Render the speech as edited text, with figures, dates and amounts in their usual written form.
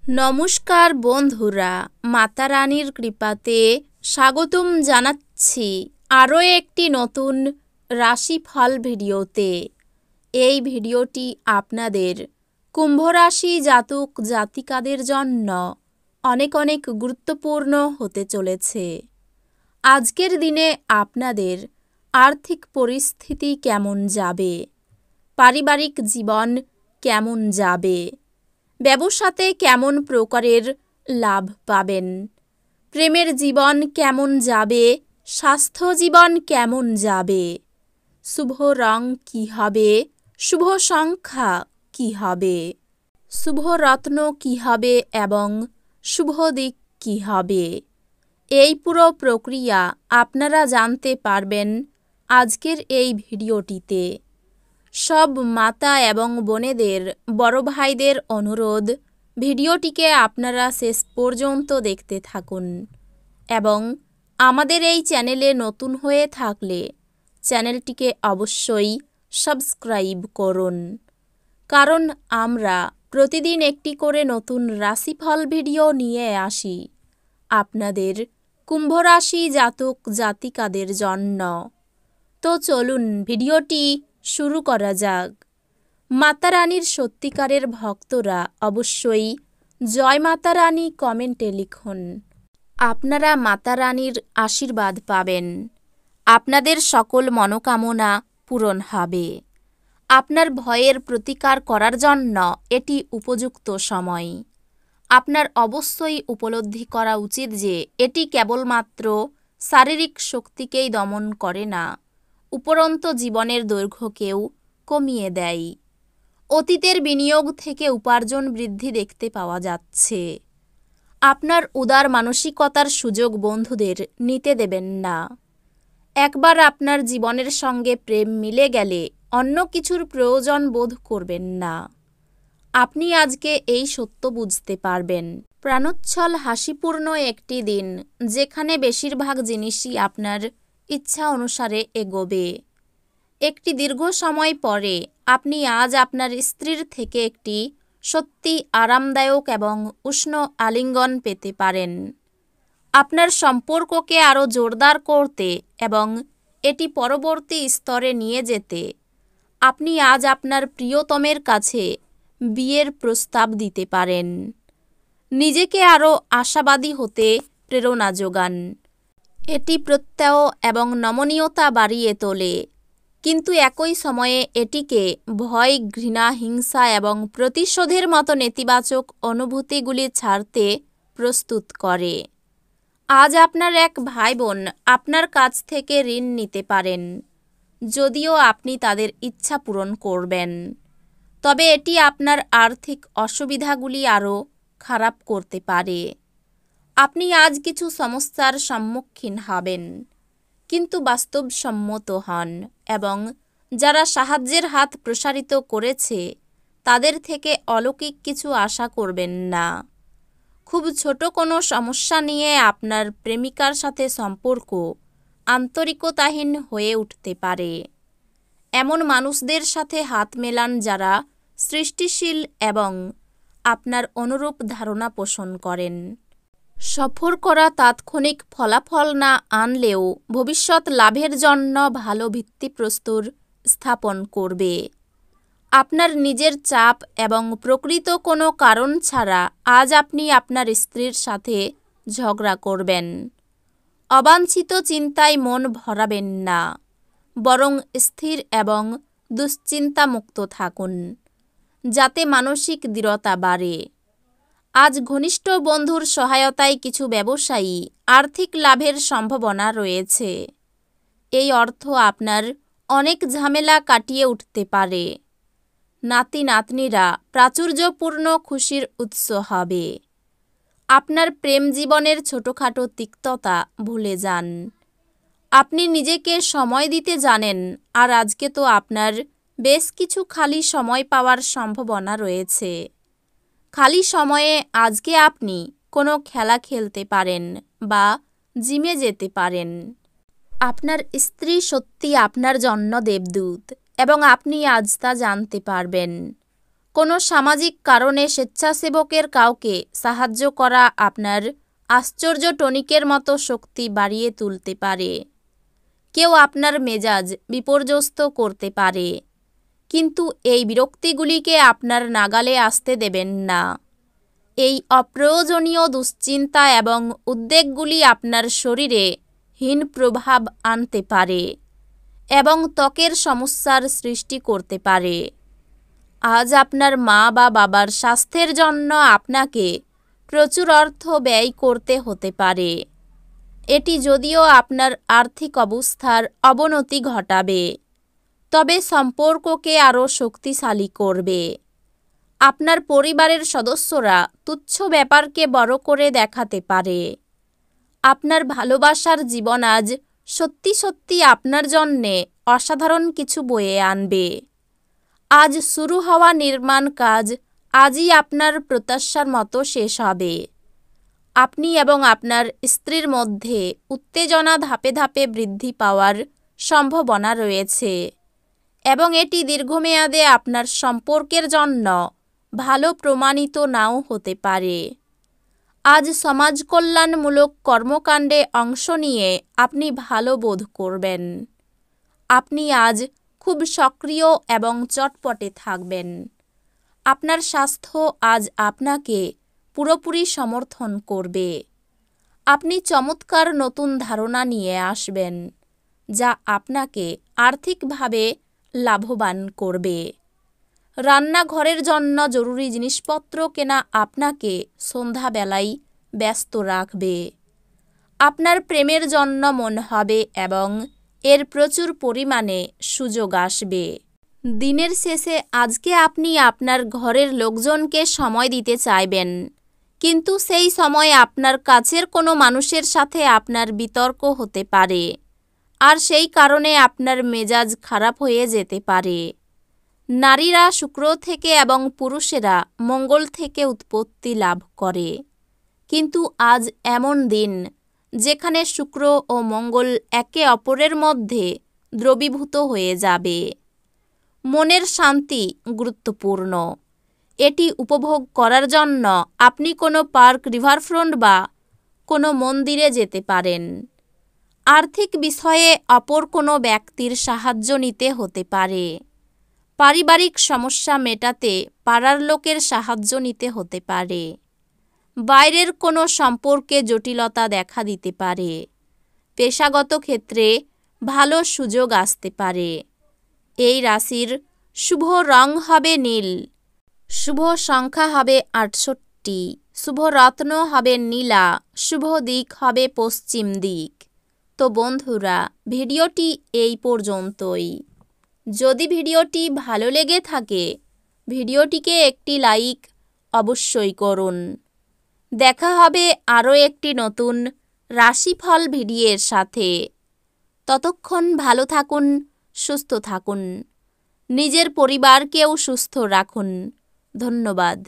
নমস্কার বন্ধুরা, মাতা রানীর কৃপাতে স্বাগতম জানাচ্ছি আরও একটি নতুন রাশিফল ভিডিওতে। এই ভিডিওটি আপনাদের কুম্ভ রাশি জাতক জাতিকাদের জন্য অনেক অনেক গুরুত্বপূর্ণ হতে চলেছে। আজকের দিনে আপনাদের আর্থিক পরিস্থিতি কেমন যাবে, পারিবারিক জীবন কেমন যাবে, ব্যবসাতে কেমন প্রকারের লাভ পাবেন, প্রেমের জীবন কেমন যাবে, স্বাস্থ্য জীবন কেমন যাবে, শুভ রং কী হবে, শুভ সংখ্যা কী হবে, শুভ রত্ন কী হবে এবং শুভ দিক কী হবে, এই পুরো প্রক্রিয়া আপনারা জানতে পারবেন আজকের এই ভিডিওটিতে। সব মাতা এবং বোনেদের, বড় ভাইদের অনুরোধ, ভিডিওটিকে আপনারা শেষ পর্যন্ত দেখতে থাকুন এবং আমাদের এই চ্যানেলে নতুন হয়ে থাকলে চ্যানেলটিকে অবশ্যই সাবস্ক্রাইব করুন, কারণ আমরা প্রতিদিন একটি করে নতুন রাশিফল ভিডিও নিয়ে আসি আপনাদের কুম্ভ রাশি জাতক জাতিকাদের জন্য। তো চলুন ভিডিওটি শুরু করা যাক। মাতা রানীর সত্যিকারের ভক্তরা অবশ্যই জয় মাতা রানী কমেন্টে লিখুন। আপনারা মাতা রানীর আশীর্বাদ পাবেন, আপনাদের সকল মনোকামনা পূরণ হবে। আপনার ভয়ের প্রতিকার করার জন্য এটি উপযুক্ত সময়। আপনার অবশ্যই উপলব্ধি করা উচিত যে এটি কেবলমাত্র শারীরিক শক্তিকেই দমন করে না, উপরন্তু জীবনের দৈর্ঘ্যকেও কমিয়ে দেয়। অতীতের বিনিয়োগ থেকে উপার্জন বৃদ্ধি দেখতে পাওয়া যাচ্ছে। আপনার উদার মানসিকতার সুযোগ বন্ধুদের নিতে দেবেন না। একবার আপনার জীবনের সঙ্গে প্রেম মিলে গেলে অন্য কিছুর প্রয়োজন বোধ করবেন না। আপনি আজকে এই সত্য বুঝতে পারবেন। প্রাণোচ্ছল হাসিপূর্ণ একটি দিন, যেখানে বেশিরভাগ জিনিসই আপনার ইচ্ছা অনুসারে এগোবে। একটি দীর্ঘ সময় পরে আপনি আজ আপনার স্ত্রীর থেকে একটি সত্যি আরামদায়ক এবং উষ্ণ আলিঙ্গন পেতে পারেন। আপনার সম্পর্ককে আরও জোরদার করতে এবং এটি পরবর্তী স্তরে নিয়ে যেতে আপনি আজ আপনার প্রিয়তমের কাছে বিয়ের প্রস্তাব দিতে পারেন। নিজেকে আরও আশাবাদী হতে প্রেরণা যোগান। এটি প্রত্যয় এবং নমনীয়তা বাড়িয়ে তোলে, কিন্তু একই সময়ে এটিকে ভয়, ঘৃণা, হিংসা এবং প্রতিশোধের মতো নেতিবাচক অনুভূতিগুলি ছাড়তে প্রস্তুত করে। আজ আপনার এক ভাই বোন আপনার কাছ থেকে ঋণ নিতে পারেন, যদিও আপনি তাদের ইচ্ছা পূরণ করবেন, তবে এটি আপনার আর্থিক অসুবিধাগুলি আরও খারাপ করতে পারে। আপনি আজ কিছু সমস্যার সম্মুখীন হবেন, কিন্তু বাস্তবসম্মত হন এবং যারা সাহায্যের হাত প্রসারিত করেছে তাদের থেকে অলৌকিক কিছু আশা করবেন না। খুব ছোট কোনো সমস্যা নিয়ে আপনার প্রেমিকার সাথে সম্পর্ক আন্তরিকতাহীন হয়ে উঠতে পারে। এমন মানুষদের সাথে হাত মেলান যারা সৃষ্টিশীল এবং আপনার অনুরূপ ধারণা পোষণ করেন। সফর করা তাৎক্ষণিক ফলাফল না আনলেও ভবিষ্যৎ লাভের জন্য ভালো ভিত্তিপ্রস্তর স্থাপন করবে। আপনার নিজের চাপ এবং প্রকৃত কোনো কারণ ছাড়া আজ আপনি আপনার স্ত্রীর সাথে ঝগড়া করবেন। অবাঞ্ছিত চিন্তায় মন ভরাবেন না, বরং স্থির এবং দুশ্চিন্তামুক্ত থাকুন, যাতে মানসিক দৃঢ়তা বাড়ে। আজ ঘনিষ্ঠ বন্ধুর সহায়তায় কিছু ব্যবসায়ী আর্থিক লাভের সম্ভাবনা রয়েছে। এই অর্থ আপনার অনেক ঝামেলা কাটিয়ে উঠতে পারে। নাতি নাতনিরা প্রাচুর্যপূর্ণ খুশির উৎস হবে। আপনার প্রেম জীবনের ছোটোখাটো তিক্ততা ভুলে যান। আপনি নিজেকে সময় দিতে জানেন, আর আজকে তো আপনার বেশ কিছু খালি সময় পাওয়ার সম্ভাবনা রয়েছে। খালি সময়ে আজকে আপনি কোনো খেলা খেলতে পারেন বা জিমে যেতে পারেন। আপনার স্ত্রী সত্যি আপনার জন্য দেবদূত এবং আপনি আজ তা জানতে পারবেন। কোনো সামাজিক কারণে স্বেচ্ছাসেবকের কাউকে সাহায্য করা আপনার আশ্চর্য টনিকের মতো শক্তি বাড়িয়ে তুলতে পারে। কেউ আপনার মেজাজ বিপর্যস্ত করতে পারে, কিন্তু এই বিরক্তিগুলিকে আপনার নাগালে আসতে দেবেন না। এই অপ্রয়োজনীয় দুশ্চিন্তা এবং উদ্বেগগুলি আপনার শরীরে হীন প্রভাব আনতে পারে এবং ত্বকের সমস্যার সৃষ্টি করতে পারে। আজ আপনার মা বা বাবার স্বাস্থ্যের জন্য আপনাকে প্রচুর অর্থ ব্যয় করতে হতে পারে। এটি যদিও আপনার আর্থিক অবস্থার অবনতি ঘটাবে, তবে সম্পর্ককে আরও শক্তিশালী করবে। আপনার পরিবারের সদস্যরা তুচ্ছ ব্যাপারকে বড় করে দেখাতে পারে। আপনার ভালোবাসার জীবন আজ সত্যি সত্যি আপনার জন্যে অসাধারণ কিছু বয়ে আনবে। আজ শুরু হওয়া নির্মাণ কাজ আজই আপনার প্রত্যাশার মতো শেষ হবে। আপনি এবং আপনার স্ত্রীর মধ্যে উত্তেজনা ধাপে ধাপে বৃদ্ধি পাওয়ার সম্ভাবনা রয়েছে এবং এটি দীর্ঘমেয়াদে আপনার সম্পর্কের জন্য ভালো প্রমাণিত নাও হতে পারে। আজ সমাজ কল্যাণমূলক কর্মকাণ্ডে অংশ নিয়ে আপনি ভালো বোধ করবেন। আপনি আজ খুব সক্রিয় এবং চটপটে থাকবেন। আপনার স্বাস্থ্য আজ আপনাকে পুরোপুরি সমর্থন করবে। আপনি চমৎকার নতুন ধারণা নিয়ে আসবেন, যা আপনাকে আর্থিকভাবে লাভবান করবে। রান্নাঘরের জন্য জরুরি জিনিসপত্র কেনা আপনাকে সন্ধ্যাবেলায় ব্যস্ত রাখবে। আপনার প্রেমের জন্য মন হবে এবং এর প্রচুর পরিমাণে সুযোগ আসবে। দিনের শেষে আজকে আপনি আপনার ঘরের লোকজনকে সময় দিতে চাইবেন, কিন্তু সেই সময় আপনার কাছের কোনো মানুষের সাথে আপনার বিতর্ক হতে পারে, আর সেই কারণে আপনার মেজাজ খারাপ হয়ে যেতে পারে। নারীরা শুক্র থেকে এবং পুরুষেরা মঙ্গল থেকে উৎপত্তি লাভ করে, কিন্তু আজ এমন দিন যেখানে শুক্র ও মঙ্গল একে অপরের মধ্যে দ্রবীভূত হয়ে যাবে। মনের শান্তি গুরুত্বপূর্ণ। এটি উপভোগ করার জন্য আপনি কোনো পার্ক, রিভারফ্রন্ট বা কোনো মন্দিরে যেতে পারেন। আর্থিক বিষয়ে অপর কোনো ব্যক্তির সাহায্য নিতে হতে পারে। পারিবারিক সমস্যা মেটাতে পাড়ার লোকের সাহায্য নিতে হতে পারে। বাইরের কোনো সম্পর্কে জটিলতা দেখা দিতে পারে। পেশাগত ক্ষেত্রে ভালো সুযোগ আসতে পারে। এই রাশির শুভ রং হবে নীল, শুভ সংখ্যা হবে 68, শুভ রত্ন হবে নীলা, শুভ দিক হবে পশ্চিম দিক। তো বন্ধুরা, ভিডিওটি এই পর্যন্তই। যদি ভিডিওটি ভালো লেগে থাকে, ভিডিওটিকে একটি লাইক অবশ্যই করুন। দেখা হবে আরও একটি নতুন রাশিফল ভিডিওর সাথে। ততক্ষণ ভালো থাকুন, সুস্থ থাকুন, নিজের পরিবারকেও সুস্থ রাখুন। ধন্যবাদ।